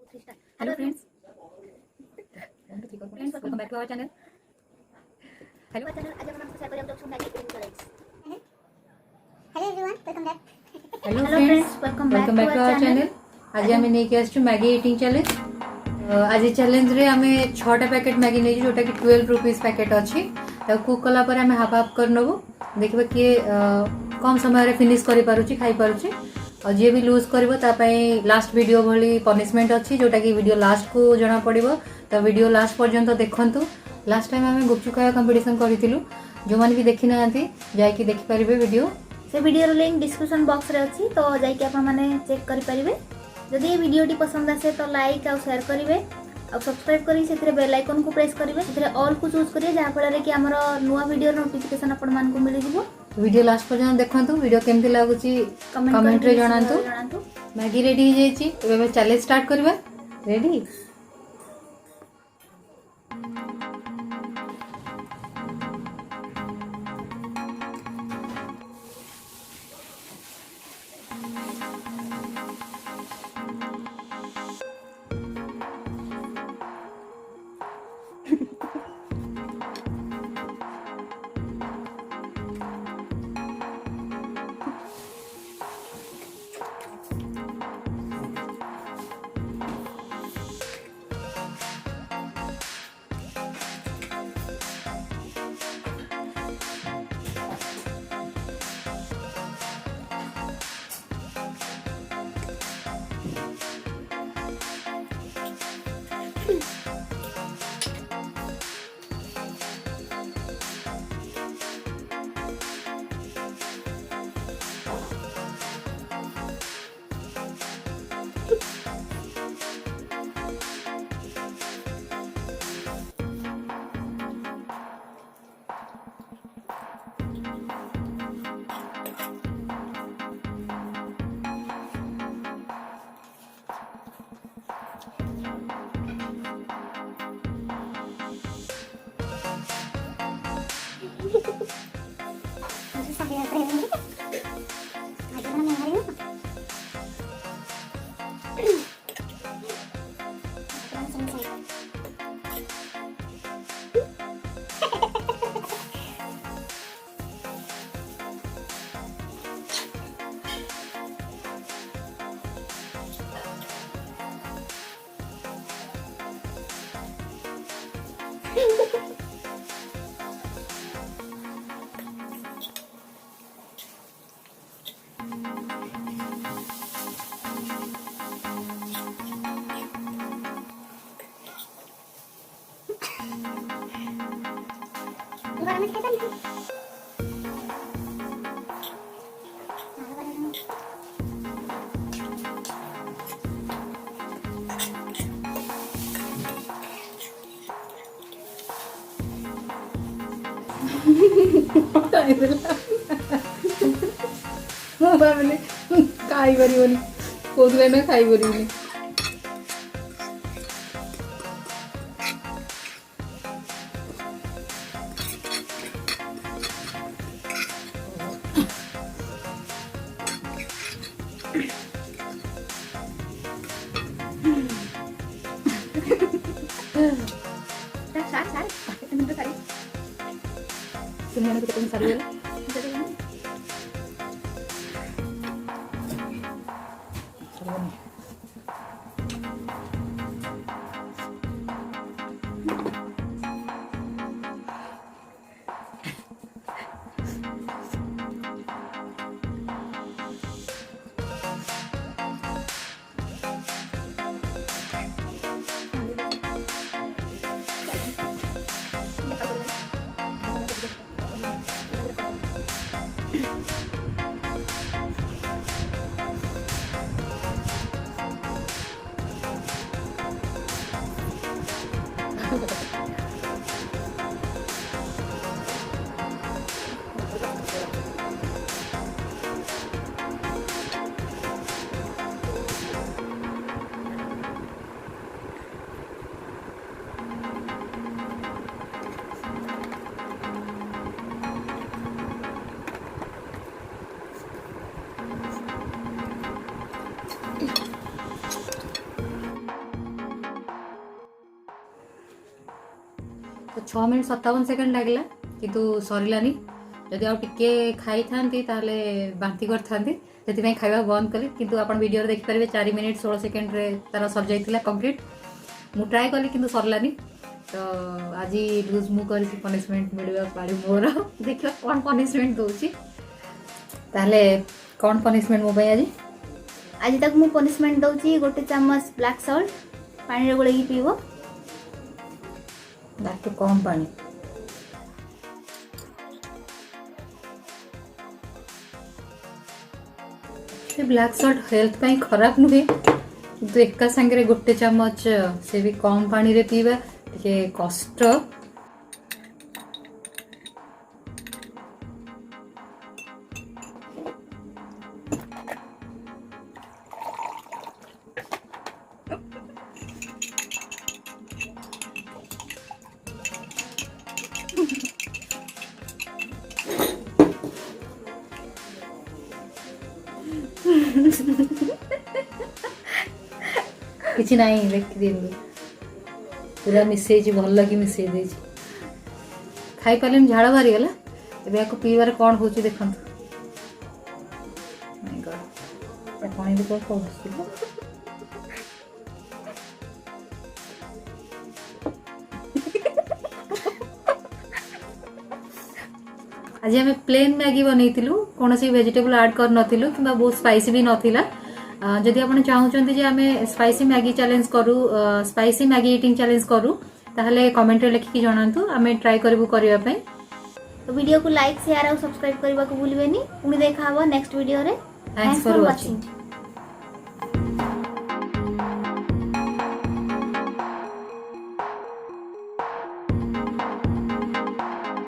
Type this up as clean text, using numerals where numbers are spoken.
Hello friends. Welcome back to our channel. Hello. आज आपण आपको शेअर करूया Gupchup Maggi eating challenge. Hello everyone, welcome back. Hello friends, welcome back to our channel. आज आम नहीं कि मैगी इटिंग चैलेंज. आज चैलेंज रे आम 6टा पैकेट मैगी नहीं जोटा कि 12 रुपीज पैकेट अच्छी कुक कला पर आम हाफ हाफ कर नबू देखिए किए कम समय फिनिश कर पारुची खाई पारुची और जी भी लूज कर लास्ट वीडियो भली पनिशमेंट अच्छी जोटा कि वीडियो लास्ट को जना पड़ो तो वीडियो लास्ट पर्यंत देखंतु. लास्ट टाइम आम गुपचुप खाया कंपटीशन करूँ जो मैंने भी देखी ना जाकि देखिपारे वीडियो से वीडियो लिंक डिस्क्रिप्शन बॉक्स रे अच्छी तो जाकि आपण माने चेक करि परिबे. जदि ये वीडियोटी पसंद आसे तो लाइक और शेयर करेंगे और सब्सक्राइब करी से बेल आइकन को प्रेस करेंगे से ऑल को चूज करिए जहाँ फल कि आमर नुआ वीडियो नोटिफिकेशन आपण मान को मिल जिवो. वीडियो लास्ट पर्यंत देखंतु वीडियो केमती लागुची कमेंट रे जणांतु. मैगी रेडी हो जाईची एबे चैलेंज स्टार्ट करबा. रेडी भाविले खाई पारिबनी कोदले ना खाई पारिबनी. Semuanya kita pengen sari तो 6 मिनट 57 सेकंड लागला किंतु सरलानी जदि आउ टिके खाई थांती ताले बांती कर थांती सेति खाଇବା बंद कली किंतु आपण वीडियो रे देखि परिबे 4 मिनिट 16 सेकंड रे तार सर जाइतिला कंप्लीट मु ट्राई कली किंतु सरलानी तो आज लूज मु करी पनिशमेंट मिलवा पाड़ी मोर देखियो कोन पनिशमेंट दोची ताले कोन पनिशमेंट मो भाई आज तक मु पनिशमेंट दउची गोटे चम्मच ब्लैक सॉल्ट पानी रे गोलेगी पीबो दाटू कम पानी ब्लैक सॉल्ट हेल्थ पाई खराब नुहे किंतु एका संगे गोटे चम्मच से भी कम पानी रे पीवा टिके कष्ट किसी नहीं देख दिन पूरा मिसई भल कि मिसई दे खाई पारे झाड़ बाहरी गला ए पीबार कौन हो देखु आज आम प्लेन मैगी बनईलु कौन वेजिटेबल ऐड कर नथिलु कि बहुत स्पाइसी भी नथिला जदि आप चाहूँगी जे आम स्पाइसी मैगी चैलेंज करूँ स्पाइसी मैगी इटिंग चैलेंज करूँ ताहले कमेंट रे लिखिकी जणांतु आम ट्राई करूँ करने तो वीडियो को लाइक शेयर और सब्सक्राइब करने को भूलिए पुणी देखा नेक्स्ट वीडियो रे। Thanks for watching.